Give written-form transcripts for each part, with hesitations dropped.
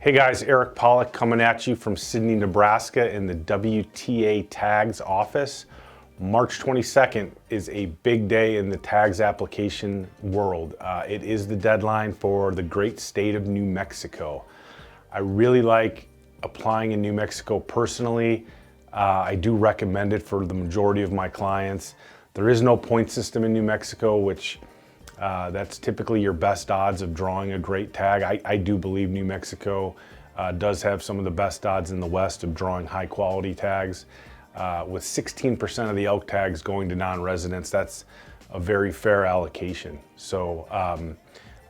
Hey guys, Eric Pawlak coming at you from Sidney, Nebraska in the WTA Tags office. March 22nd is a big day in the tags application world. It is the deadline for the great state of New Mexico. I really like applying in New Mexico personally. I do recommend it for the majority of my clients. There is no point system in New Mexico, which that's typically your best odds of drawing a great tag. I do believe New Mexico does have some of the best odds in the West of drawing high quality tags. With 16% of the elk tags going to non-residents, that's a very fair allocation. So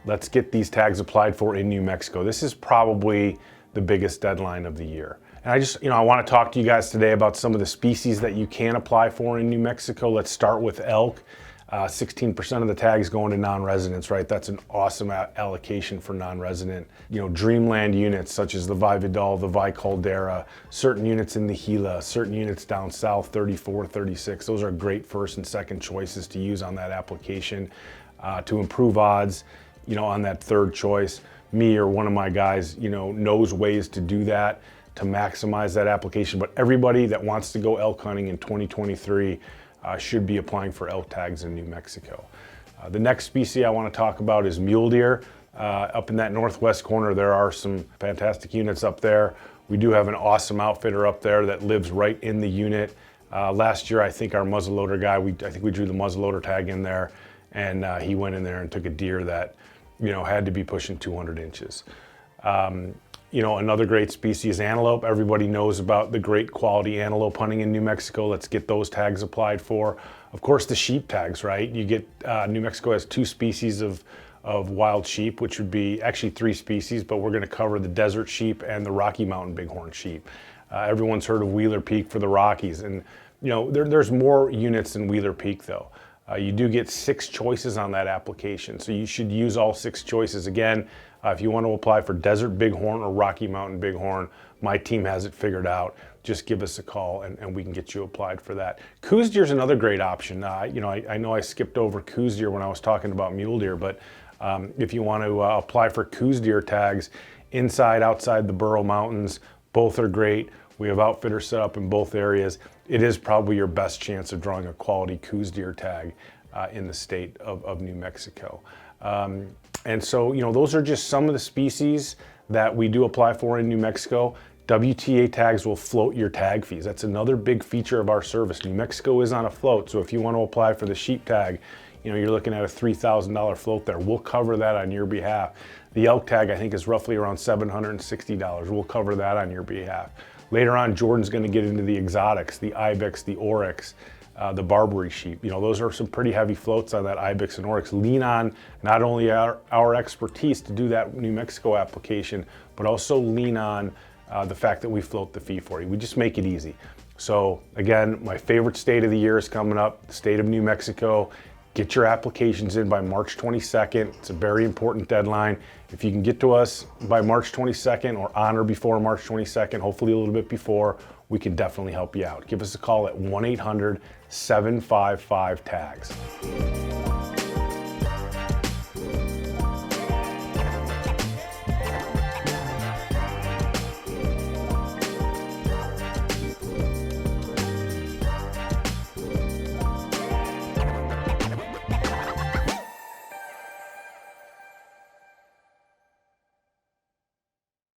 let's get these tags applied for in New Mexico. This is probably the biggest deadline of the year. And I want to talk to you guys today about some of the species that you can apply for in New Mexico. Let's start with elk. 16% of the tags going to non-residents, right? That's an awesome allocation for non-resident. Dreamland units such as the Vidal, the Caldera, certain units in the Gila, certain units down south, 34, 36. Those are great first and second choices to use on that application to improve odds, on that third choice. Me or one of my guys, knows ways to do that, to maximize that application. But everybody that wants to go elk hunting in 2023 should be applying for elk tags in New Mexico. The next species I want to talk about is mule deer. Up in that northwest corner, there are some fantastic units up there. We do have an awesome outfitter up there that lives right in the unit. Last year, I think our muzzleloader guy, I think we drew the muzzleloader tag in there, and he went in there and took a deer that, had to be pushing 200 inches. Another great species is antelope. Everybody knows about the great quality antelope hunting in New Mexico. Let's get those tags applied for. Of course, the sheep tags, right? New Mexico has two species of wild sheep, which would be actually three species, but we're gonna cover the desert sheep and the Rocky Mountain bighorn sheep. Everyone's heard of Wheeler Peak for the Rockies, and there's more units than Wheeler Peak though. You do get 6 choices on that application, so you should use all 6 choices. Again, if you want to apply for Desert Bighorn or Rocky Mountain Bighorn, my team has it figured out. Just give us a call and we can get you applied for that. Coos deer is another great option. I know I skipped over coos deer when I was talking about mule deer, but if you want to apply for coos deer tags inside, outside the Burro Mountains, both are great. We have outfitters set up in both areas. It is probably your best chance of drawing a quality coos deer tag in the state of New Mexico. And so, those are just some of the species that we do apply for in New Mexico. WTA tags will float your tag fees. That's another big feature of our service. New Mexico is on a float, so if you want to apply for the sheep tag, you're looking at a $3,000 float there. We'll cover that on your behalf. The elk tag, I think, is roughly around $760. We'll cover that on your behalf. Later on, Jordan's going to get into the exotics, the ibex, the oryx, the Barbary sheep. Those are some pretty heavy floats on that ibex and oryx. Lean on not only our expertise to do that New Mexico application, but also lean on the fact that we float the fee for you. We just make it easy. So again, my favorite state of the year is coming up, the state of New Mexico. Get your applications in by March 22nd. It's a very important deadline. If you can get to us by March 22nd or on or before March 22nd, hopefully a little bit before, we can definitely help you out. Give us a call at 1-800-755-TAGS.